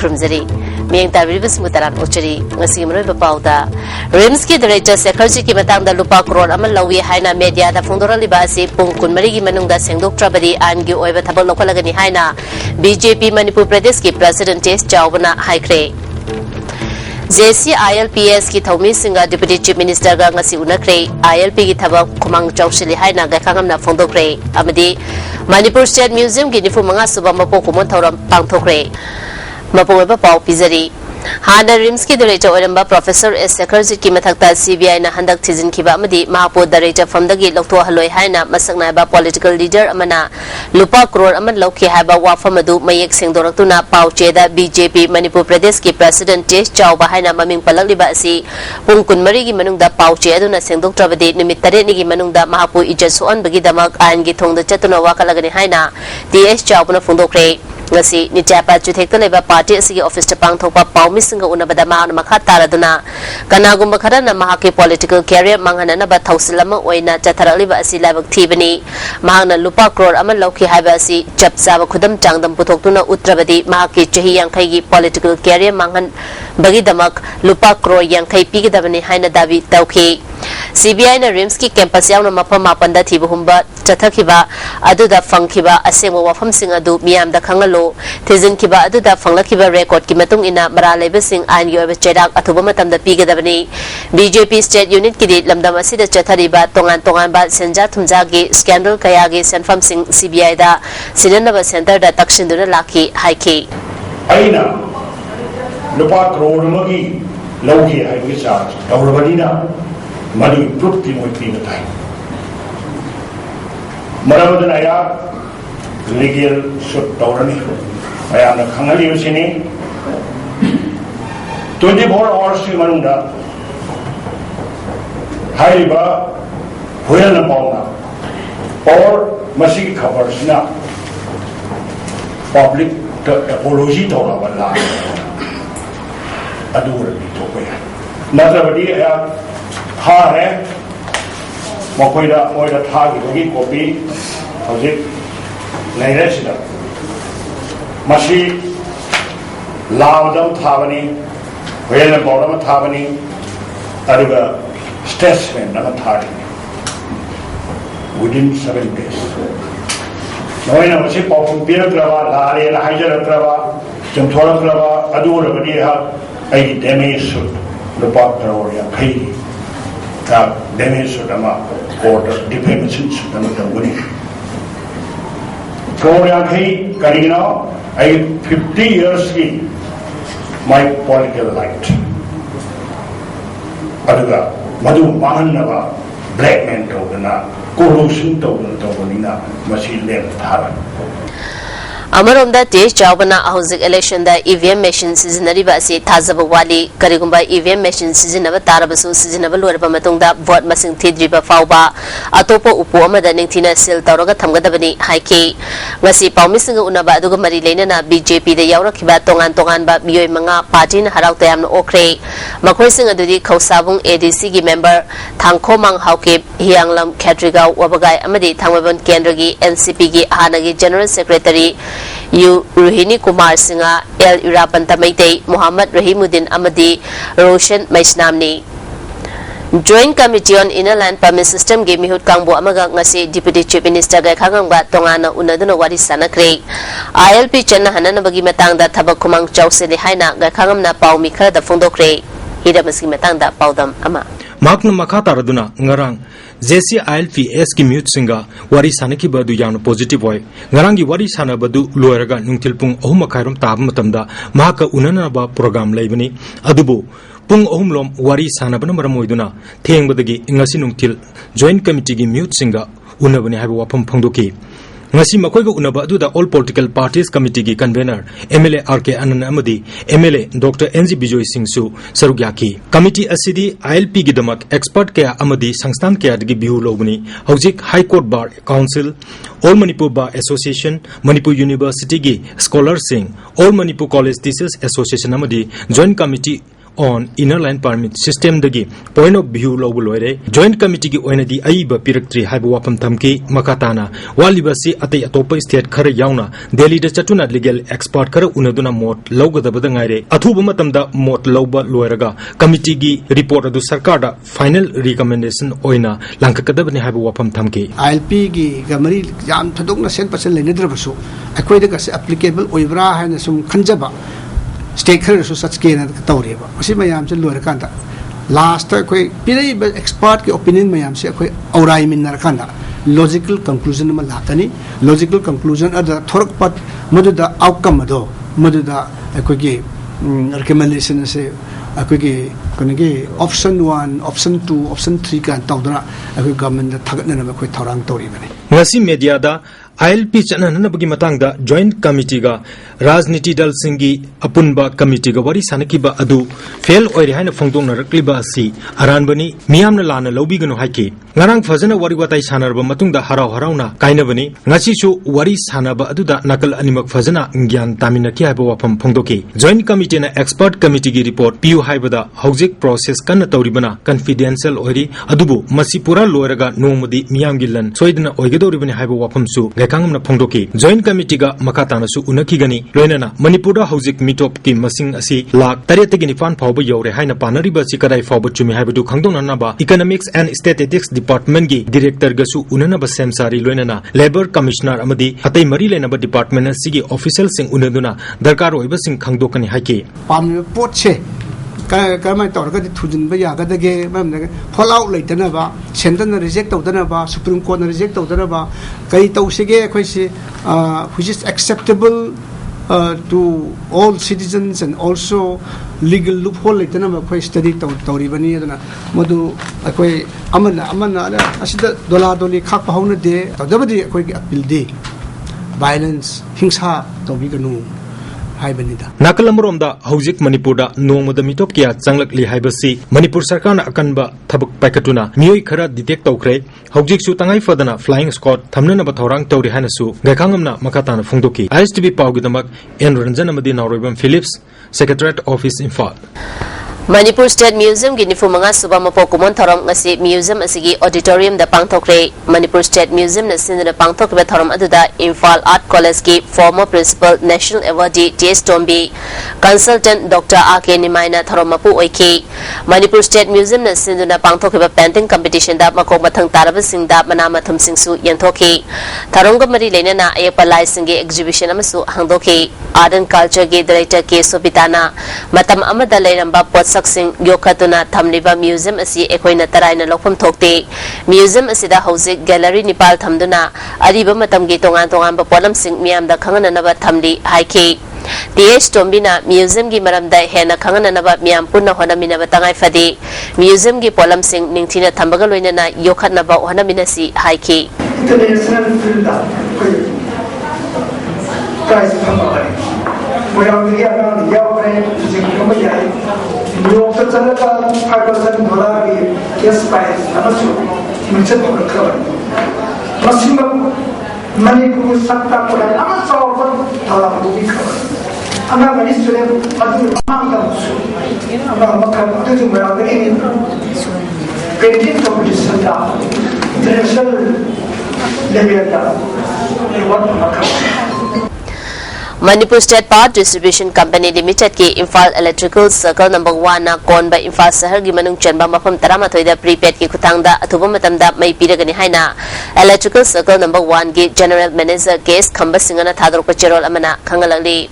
Krumzari, Ming Tabibus Mutaran Uchari, Nasimro Bapauda, Rimski Director Secretary Kimatang the Lupa Kron Amalawi Haina Media, the Fundora Libasi, Punkun Marigi Manunga Sengdok Trabadi, and Gu over Tabalokagani Haina, BJP Manipur Pradesh President Test Jawna Haikre. JC ILPS ki Thomi Singa Deputy Chief Minister ga ngasi unakre ILP ki thaba khumang chawshili haina ga khangam na phongdokre amadi Manipur State Museum ki nifu manga suba mapo khumon thoram pangthokre mapo ba pau pizari Hana Rims ki director Oramba Professor S. Secretary ki mathakta CBI na handak thizin ki ba amadi mahapo director from the gate lokto haloi haina masakna ba political leader amana lupa crore aman lokhi haba wafamadu mayek sengdoraktuna paucheda BJP Manipur Pradesh ki president test chaw ba haina maming palakliba asi pungkun mari gi manungda pauche aduna sengdok trabadi nimit tare ni gi manungda mahapo ijasu an bagi damak an gi thongda chatuna wakalagani haina TS chaw buna phungdokre ngasi ni japa chuthekta leba party asigi office ta pangthokpa paumi singa unabada ma makha taraduna kanagumba khara na mahake political career manghana na ba thausilama oina chatharaliba asi labak thibani mahana lupa crore amal lokhi haiba asi chapsaba khudam changdam puthoktuna utrabadi mahake chahi yankhai gi political career manghan bagi damak lupa crore yankhai pigidabani haina dabi tawkhi CBI na Rims ki campus yauna mapam mapanda thiba humba chathakiba aduda fangkiba asengwa wafam sing adu miam da khangalo thizin kiba aduda fanglakiba record ki matung ina maraleba sing an yoba chedak athuba matam da pigadabani BJP state unit ki lamdam asida chathariba tongan ba senja thumja gi scandal kaya gi senfam sing CBI da sinanaba center da takshinduna lakhi haiki aina lupa crore magi lauki haiki charge tawrabadina money proved in with the time. Marabadan Aya, legal should Taurani. I am the Kangali Usini 24 hours in Marunda, Haiba, Huelapona, or Masik covers now. Public apology to our adorably to where. Nazabadi. हाँ है मकोइदा मोइदा था की copy हजिक नहीं रहे सिदा मशी लावदम थाबनी well boredom थाबनी अरुगा स्टेटसमेंट नम थारी within 7 days नोइना मशी पॉपुलर पीर क्रवा लाले लाइजर क्रवा जंथोर क्रवा अदूर बनी हा आई डैमेज लुपा करोड़िया खैरी damage to the order dependencies to the money. Korea Karina, I 50 years in my political life. Aduga, Madu Mahanava, black man togana, corrosion toganina, machine left Haran. Amaronda test jawbana ahuzik election da EVM machine sizinariba si thazaba wali karigumba EVM machine sizinaba tarabasu sizinaba lorba matungda vote masing thidriba fawba atopo upo amada ningthina sil tawraga thamgadabani haiki ngasi pawmisinga unaba aduga mari leinana BJP da yawrakhiba tongan ba miyoi manga party na haraw tayamna okre makhoi sing adudi khausabung ADC gi member thangkho mang hauke hianglam khatrigaw wabagai amadi thangmabon kendra gi NCP gi hanagi general secretary You Ruhini Kumar Singa El Irapanta Maitei Muhammad Rahimuddin Amadi Roshan Maisnamni Joint Committee on Inner Land Permit System gave me Kangbo Amaga Ngasi Deputy Chief Minister Gakanga Tongana Unaduna Wadi Sanakre ILP Chana Hanana Bagi Matanga Tabakumang Chowsili Haina Gakangam na Pau Mika the Fundokre Hida Maski Matanga Paudam Ama Makna Makata Raduna Ngarang JC ILPS ki mute singa wari sanaki badu yamna positive boy ngarangi wari sana badu loeraga nungtilpung ohum khairum tab matamda mahaka unana ba program leibani adubu pung ohum lom wari sana bana maramoiduna thengbadagi ngasi nungtil joint committee gi mute singa unabani haiba wapam phangdoki ngasi makoiga unaba aduda all political parties committee gi convener MLA RK Anand amadi MLA Dr NG Bijoy Singh su sarugyaki committee asidi ILP gi damak expert kaya amadi sangstan kaya gi bihu lobuni hojik high court bar council all Manipur bar association Manipur university gi scholars sing all Manipur college teachers association amadi joint committee on inner line permit system dagi point of view lobu loire joint committee gi oina di aiba piraktri haibu wapam thamki makatana walibasi atai atopa state khara yauna delhi da chatuna legal expert khara unaduna mot lawgadabada ngaire athuba matamda mot lawba loiraga committee gi report adu sarkar da final recommendation oina langkakadabani haibu wapam thamki ILP gi gamari jam thadokna 100% lenedrabasu akwai daga applicable oibra haina sum khanjaba state khara su such ke na tawreba asi mayam che loira kanda last akwai pirai expert ki opinion mayam se akwai aurai min nar kanda logical conclusion ma lakani logical conclusion ada thorak pat maduda outcome ado maduda akwai gi recommendation se akwai gi konigi option 1 option 2 option 3 kan tawdra akwai government da thagatna na akwai thorang tori bani ngasi media da ILP chananabagi matangda joint committee ga rajniti dal singi apunba committee ga wari sanakiba adu fail oire haina phongdong narakliba asi aranbani miyamna lana lobigano haike ngarang fazana wari watai sanarba matungda harau harauna kainabani ngasi chu wari sanaba aduda nakal animak fazana ngyan taminaki haiba wafam phongdoki joint committee na expert committee gi report piu haibada hojik process kan tawribana confidential oiri adubu masi pura loiraga nomudi miyam gilan soidna oigedoribani haiba wafam su Kangamna Pongdoki, Joint Committee ga Makatana su Unakigani, Loinana, Manipura Housing Meetop ki Masing asi Lak, Tariatigini Fan Fauba Yore, Haina Panariba Sikarai Fauba Chumi Habadu Kangdona Naba, Economics and Statistics Department gi Director Gasu Unanaba Samsari Loinana, Labor Commissioner Amadi, Hatai Marilenaba Department and Sigi Official Sing Unaduna, Darkaro Ibasing Kangdokani Haki. Pam Poche. Karma Torga Tujin Bayaga, fall out like Danaba, Shenton reject of Danaba, Supreme Court reject of Danaba, Kaito Sige, which is acceptable to all citizens and also legal loophole like Danaba, study Toribani, Modu, Amana, Asida Doladoli, Kapahona de, Tadabadi, appeal day, violence, Hingsa, Tobiganu. Nakalamromda Hojik Manipurda Nomada Mitopkia Changlakli Haibasi Manipur Sarkana Akanba Tabuk Pakatuna Mioi Khara detect Tokre Hojik Su Tangai Fadana Flying Squad Thamnana Bathorang Tauri Hanasu Gakangamna Makatana Fungdoki ISTB Paugidamak and Ranjanamadi Nauribam Phillips Secretariat Office Infal Manipur State Museum gi nifumanga suba mapokumon thorom ngasi museum asigi auditorium da pangthokre Manipur State Museum na sinna pangthokbe thorom aduda Imphal Art College ki former principal national awardee T.S. Tombi consultant Dr. A.K. Nimaina thorom mapu oiki Manipur State Museum na sinna pangthokbe painting competition da makok mathang taraba singda manama thum singsu yanthoki tharongga mari lenana ayapa lai singi exhibition amasu hangdoki art and culture gi director K. Sobitana matam amada leiramba Saksing Yokatuna Tamliba Museum asi Ekoina Taraina Lokpam Tokte Museum asida Hosik Gallery Nepal Thamduna Ariba Matamgi Tongan Tongan Polam Sing Miam da Kanganaba Tamli Haike T.S. Tombina Museum gi Maramda Hena Kanganaba Miam Puna Honamina Batangai Fadi Museum gi Polam Sing Ningtina Tambagaloina Yokatnaba Honaminasi Haike International New Tatanakan, $5,000 case price, Amasu, Mitchell Cover. Maximum money who Santa Pura, Amasu, Talabu cover. I'm not a history of Makamusu. I'm not Makamusu, where I'm in painting competition down. International level down. They want Makamusu. Manipur State Power Distribution Company Limited ki Imphal Electrical Circle number 1 na kon ba Imphal Sahar gi manung chanba mafam 13 da prepaid ki khutangda athuba matamda mai piragani haina Electrical Circle number 1 gi General Manager Case Khamba Singana thadrok cherol amana khangalali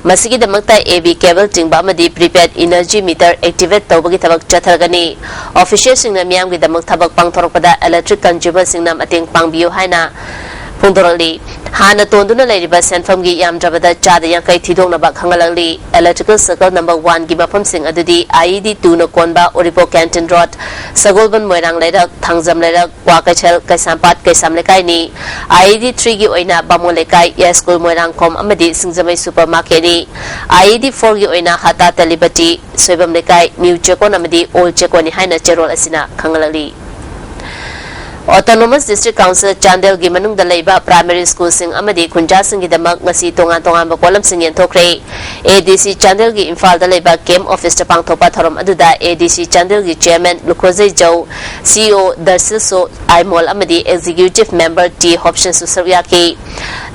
masigi damakta AB cable tingba amadi prepaid energy meter activate tawbagi thabak chathargani official singna miyam gi damak thabak pangthorokpada electric consumer singnam ateng pangbiyo haina Pundorali Hana Tonduna Lady Senfam gi Yam Javada Chada Yankai Tidong Nabak Hangalali Electrical Circle number 1 Gimapam Sing Adudi IED 2 no Konba Oripo Canton Road Sagolban Moirang Leda Tangzam Leda Wakachel Kaisampat Kaisamlekai ni IED 3 gi Oina Bamolekai Yaskul Moirang Kom Amadi Singzamai Supermarket ni IED 4 gi Oina Hata Talibati Soibam Lekai New Chekon Amadi Old Chekon ni Haina Cherol Asina Hangalali Autonomous District Council Chandel gi manung da leiba primary school sing amadi khunja sing gi damak ngasi tongan tongan ba kolam sing yen thokre ADC Chandel gi Imphal da leiba camp office ta pang thopa thorom aduda ADC Chandel gi chairman Lukhozai Jau CEO Darsiso Aimol amadi executive member T Hoption Susarya ki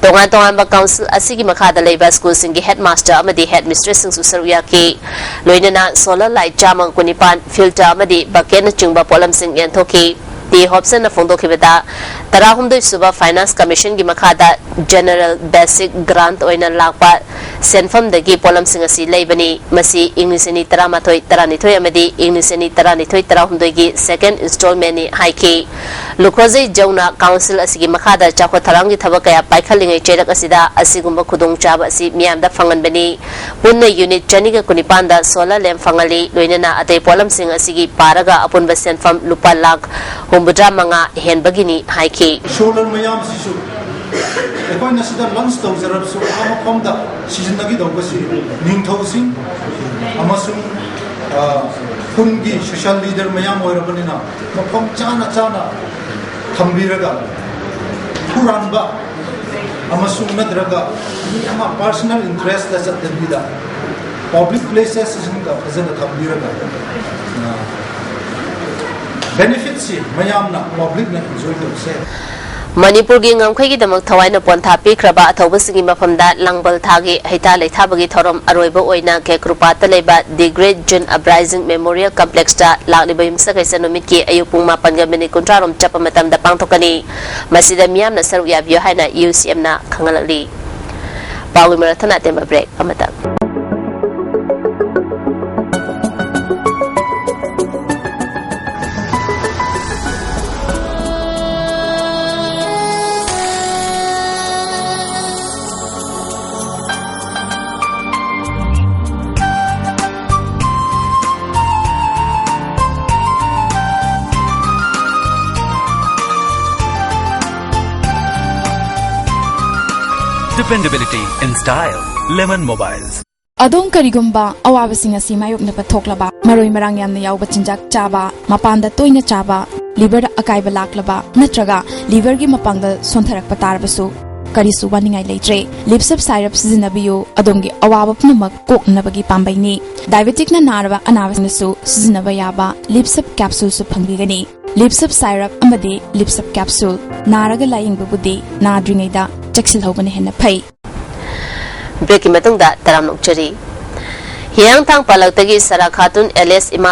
tongan tongan ba council asigi makha da leiba school sing gi headmaster amadi headmistress sing Susarya ki loinana solar light chamang kunipan filter amadi bucket na chungba kolam sing yen thoki The Hobson na fondo kibeta tarahumdoi suba finance commission gi makada general basic grant oina lakpa senfam dagi polam singasi leibani masi inglisani taramatoi taranithoi amadi inglisani taranithoi tarahumdoi gi second installment ni haiki lukhozai jauna council asigi makada chakho tharangi thabakaya paikhalingai cherak asida asigumba khudong chaba asi miamda fangan bani punna unit chaniga kunipanda solar lamp fangali loinana atei polam sing asigi paraga apunba senfam lupa lak Humbudra manga hen bagini haiki. Solar mayam sisu. Ekoi nasida lunch to zarab su ama komda season nagi do basi ning thousing amasung kungi social leader mayam oirabanina makom chana thambiraga puranba amasung nadraga ama personal interest da satdida public places singa fazana thambiraga benefits mayamna public na enjoy to say Manipur gi ngamkhai gi damak thawaina pontha pikraba athoba singi mafamda langbal thagi haita leithabagi thorom aroiba oina ke krupata leba the great June uprising memorial complex ta lakliba yumsa kaisa numit ki ayupung mapan ga minute kontrarom chapa matam da pangthokani masida miyamna saru ya bio haina UCM na khangalali pawi marathana temba break amata Dependability in style. Lemon Mobiles. Adong karigumba awabasing asi mayok na pathoklaba maroi marang yamna yawba chinjak chaba mapanda toina chaba liver akaiba laklaba natraga liver gi mapangda sontharak patarbasu karisu waningai leitre lipsap syrup sizinabiyo adongi awaba pnamak koknabagi pambaini diabetic na narwa anawasnasu sizinaba yaba lipsap capsule su phangbigani lipsap syrup amadi lipsap capsule naraga laying babudi nadringaida chaksil hobane henna phai break matungda taram nokchari hiyang thang palak tagi sara khatun ls ima